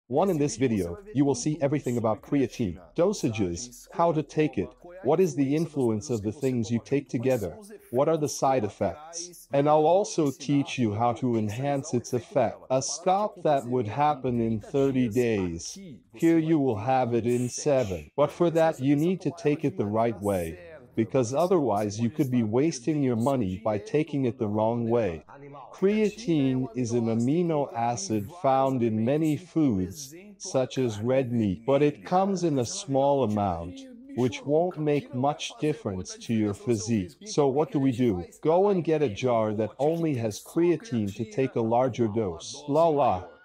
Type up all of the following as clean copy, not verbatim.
1. In this video, you will see everything about creatine, dosages, how to take it, what is the influence of the things you take together, what are the side effects, and I'll also teach you how to enhance its effect. A stop that would happen in 30 days. Here you will have it in 7. But for that you need to take it the right way, because otherwise you could be wasting your money by taking it the wrong way. Creatine is an amino acid found in many foods, such as red meat, but it comes in a small amount, which won't make much difference to your physique. So what do? Go and get a jar that only has creatine to take a larger dose.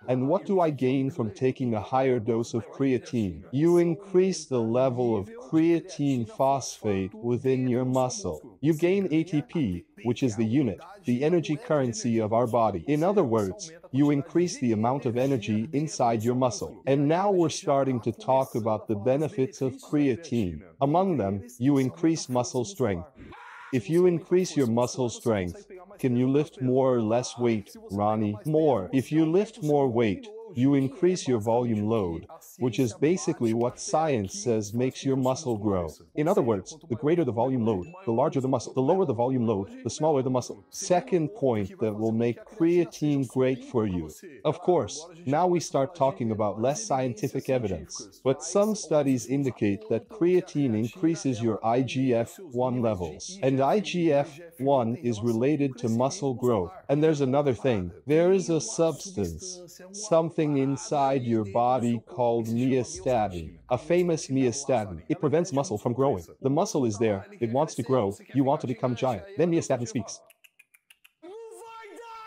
And what do I gain from taking a higher dose of creatine? You increase the level of creatine phosphate within your muscle. You gain ATP, which is the unit, the energy currency of our body. In other words, you increase the amount of energy inside your muscle. And now we're starting to talk about the benefits of creatine. Among them, you increase muscle strength. If you increase your muscle strength, can you lift more or less weight, Ronnie? More. If you lift more weight, you increase your volume load, which is basically what science says makes your muscle grow. In other words, the greater the volume load, the larger the muscle. The lower the volume load, the smaller the muscle. Second point that will make creatine great for you. Of course, now we start talking about less scientific evidence, but some studies indicate that creatine increases your IGF-1 levels, and IGF-1 is related to muscle growth. And there's another thing. There is a substance, something inside your body called myostatin, a famous myostatin. It prevents muscle from growing. The muscle is there, it wants to grow, you want to become giant. Then myostatin speaks.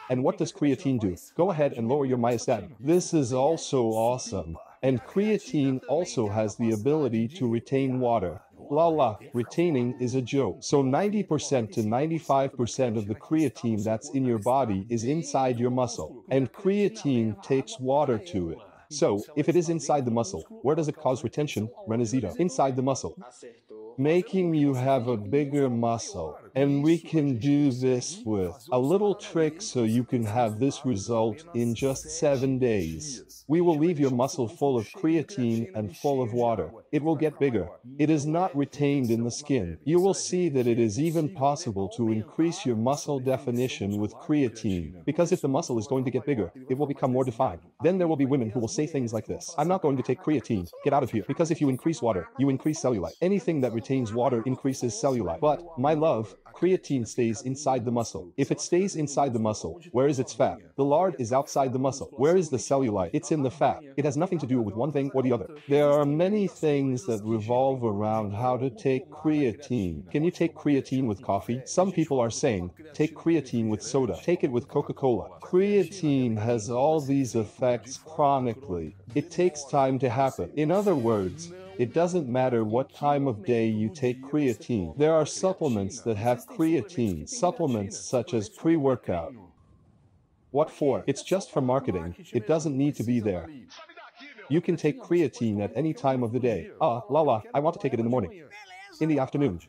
And what does creatine do? Go ahead and lower your myostatin. This is also awesome. And creatine also has the ability to retain water. Retaining is a joke. So 90% to 95% of the creatine that's in your body is inside your muscle, and creatine takes water to it. So, if it is inside the muscle, where does it cause retention? Renazito. Inside the muscle, making you have a bigger muscle. And we can do this with a little trick so you can have this result in just 7 days. We will leave your muscle full of creatine and full of water. It will get bigger. It is not retained in the skin. You will see that it is even possible to increase your muscle definition with creatine. Because if the muscle is going to get bigger, it will become more defined. Then there will be women who will say things like this: I'm not going to take creatine. Get out of here. Because if you increase water, you increase cellulite. Anything that retains water increases cellulite. But, my love, creatine stays inside the muscle. If it stays inside the muscle, where is its fat? The lard is outside the muscle. Where is the cellulite? It's in the fat. It has nothing to do with one thing or the other. There are many things that revolve around how to take creatine. Can you take creatine with coffee? Some people are saying, take creatine with soda. Take it with Coca-Cola. Creatine has all these effects chronically. It takes time to happen. In other words, it doesn't matter what time of day you take creatine. There are supplements that have creatine, supplements such as pre-workout. What for? It's just for marketing. It doesn't need to be there. You can take creatine at any time of the day. I want to take it in the morning, in the afternoon,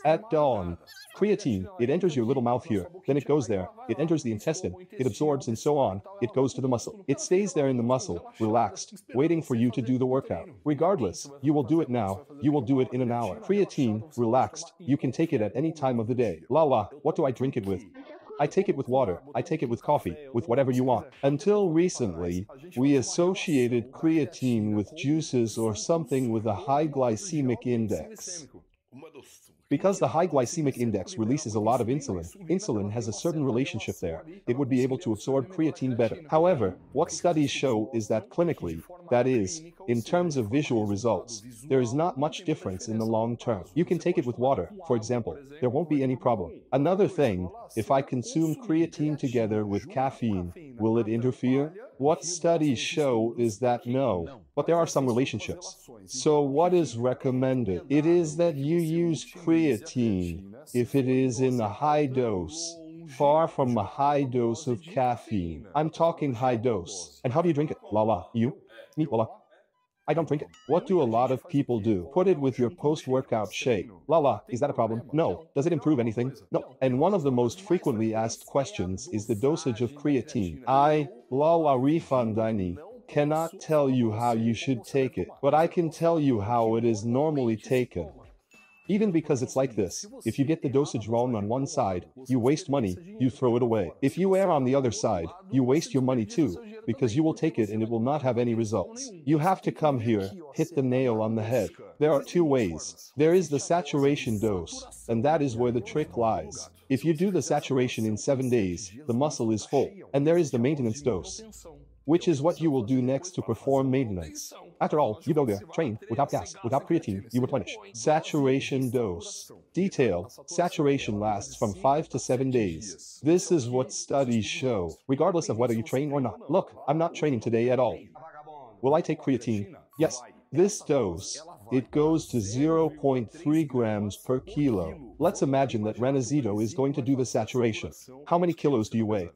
at dawn. Creatine, it enters your little mouth here, then it goes there, it enters the intestine, it absorbs and so on, it goes to the muscle. It stays there in the muscle, relaxed, waiting for you to do the workout. Regardless, you will do it now, you will do it in an hour. Creatine, relaxed, you can take it at any time of the day. What do I drink it with? I take it with water, I take it with coffee, with whatever you want. Until recently, we associated creatine with juices or something with a high glycemic index. Because the high glycemic index releases a lot of insulin, insulin has a certain relationship there. It would be able to absorb creatine better. However, what studies show is that clinically, that is, in terms of visual results, there is not much difference in the long term. You can take it with water, for example. There won't be any problem. Another thing, if I consume creatine together with caffeine, will it interfere? What studies show is that no, but there are some relationships. So what is recommended? It is that you use creatine if it is in a high dose, far from a high dose of caffeine. I'm talking high dose. And how do you drink it? You? Me? I don't drink it. What do a lot of people do? Put it with your post-workout shake. Is that a problem? No. Does it improve anything? No. And one of the most frequently asked questions is the dosage of creatine. Refundini. cannot tell you how you should take it, but I can tell you how it is normally taken. Even because it's like this, if you get the dosage wrong on one side, you waste money, you throw it away. If you err on the other side, you waste your money too, because you will take it and it will not have any results. You have to come here, hit the nail on the head. There are two ways. There is the saturation dose, and that is where the trick lies. If you do the saturation in 7 days, the muscle is full. And there is the maintenance dose, which is what you will do next to perform maintenance. After all, you go there, train, without gas, without creatine, you replenish. Saturation dose. Detail, saturation lasts from 5 to 7 days. This is what studies show, regardless of whether you train or not. Look, I'm not training today at all. Will I take creatine? Yes. This dose, it goes to 0.3 grams per kilo. Let's imagine that Ranazito is going to do the saturation. How many kilos do you weigh?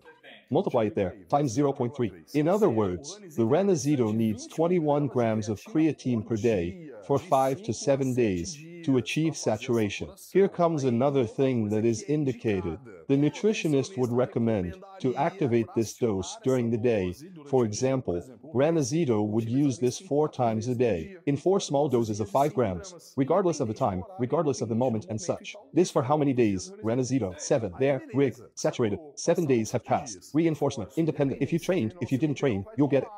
Multiply it there, times 0.3. In other words, the Ranazito needs 21 grams of creatine per day for 5 to 7 days to achieve saturation. Here comes another thing that is indicated. The nutritionist would recommend to activate this dose during the day. For example, Ranazito would use this 4 times a day, in 4 small doses of 5 grams, regardless of the time, regardless of the moment and such. This for how many days? Ranazito, 7. There, rig, saturated. 7 days have passed. Reinforcement, independent. If you trained, if you didn't train, you'll get it.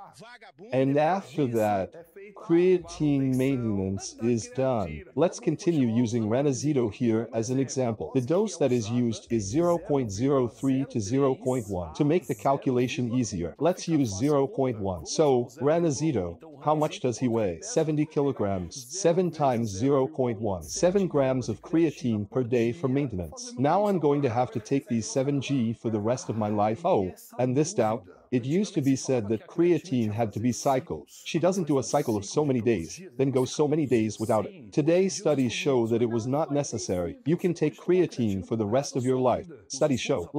And after that, creatine maintenance is done. Let's continue using Ranazito here as an example. The dose that is used is 0.03 to 0.1. To make the calculation easier, let's use 0.1. So, Ranazito, how much does he weigh? 70 kilograms. 7 times 0.1. 7 grams of creatine per day for maintenance. Now I'm going to have to take these 7g for the rest of my life. Oh, and this doubt? It used to be said that creatine had to be cycled. She doesn't do a cycle of so many days, then go so many days without it. Today, studies show that it was not necessary. You can take creatine for the rest of your life. Studies show,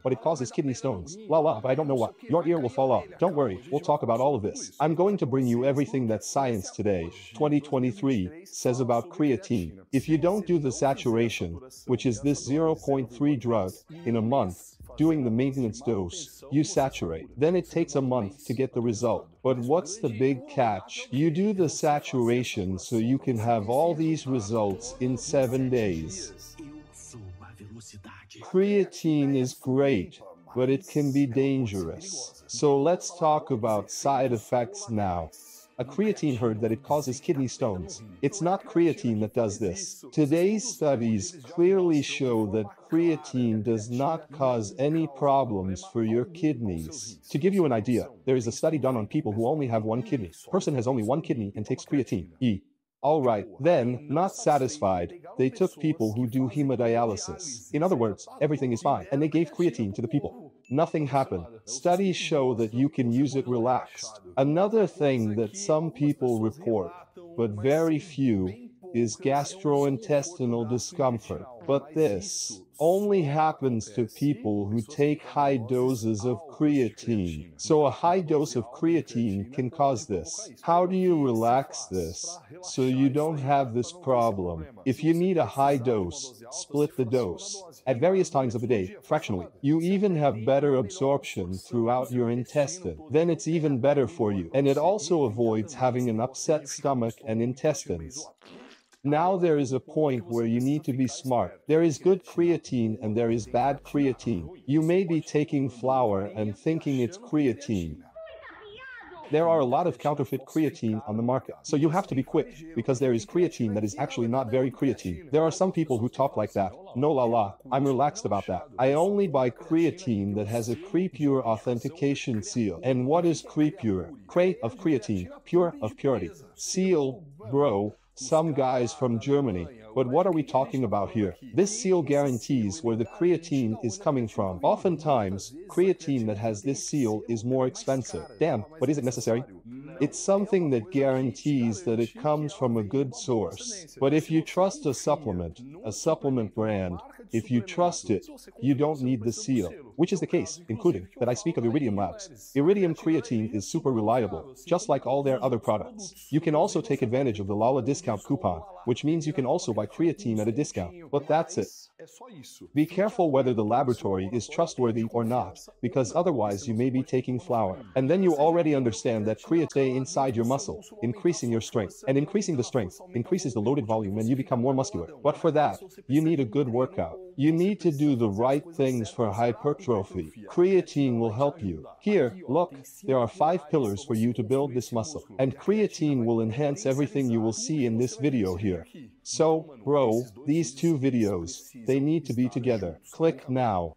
but it causes kidney stones. But I don't know what. Your ear will fall off. Don't worry, we'll talk about all of this. I'm going to bring you everything that science today, 2023, says about creatine. If you don't do the saturation, which is this 0.3 drug, in a month, doing the maintenance dose, you saturate. Then it takes a month to get the result. But what's the big catch? You do the saturation so you can have all these results in 7 days. Creatine is great, but it can be dangerous. So let's talk about side effects now. A creatine heard that it causes kidney stones. It's not creatine that does this. Today's studies clearly show that creatine does not cause any problems for your kidneys. To give you an idea, there is a study done on people who only have one kidney. Person has only one kidney and takes creatine. Alright, then, not satisfied, they took people who do hemodialysis. In other words, everything is fine, and they gave creatine to the people. Nothing happened. Studies show that you can use it relaxed. Another thing that some people report, but very few, is gastrointestinal discomfort. But this only happens to people who take high doses of creatine. So a high dose of creatine can cause this. How do you relax this so you don't have this problem? If you need a high dose, split the dose. At various times of the day, fractionally. You even have better absorption throughout your intestine. Then it's even better for you. And it also avoids having an upset stomach and intestines. Now there is a point where you need to be smart. There is good creatine and there is bad creatine. You may be taking flour and thinking it's creatine. There are a lot of counterfeit creatine on the market. So you have to be quick, because there is creatine that is actually not very creatine. There are some people who talk like that. No, I'm relaxed about that. I only buy creatine that has a Crepure authentication seal. And what is Crepure? Cre of creatine, pure of purity. Seal, bro. Some guys from Germany. But what are we talking about here? This seal guarantees where the creatine is coming from. Oftentimes, creatine that has this seal is more expensive. Damn, but is it necessary? It's something that guarantees that it comes from a good source. But if you trust a supplement brand, if you trust it, you don't need the seal. Which is the case, including that I speak of Iridium Labs. Iridium creatine is super reliable, just like all their other products. You can also take advantage of the Lala discount coupon, which means you can also buy creatine at a discount. But that's it. Be careful whether the laboratory is trustworthy or not, because otherwise you may be taking flour. And then you already understand that creatine inside your muscle, increasing your strength. And increasing the strength increases the loaded volume and you become more muscular. But for that, you need a good workout. You need to do the right things for hypertrophy. Creatine will help you. Here, look, there are 5 pillars for you to build this muscle. And creatine will enhance everything you will see in this video here. So, bro, these 2 videos, they need to be together. Click now.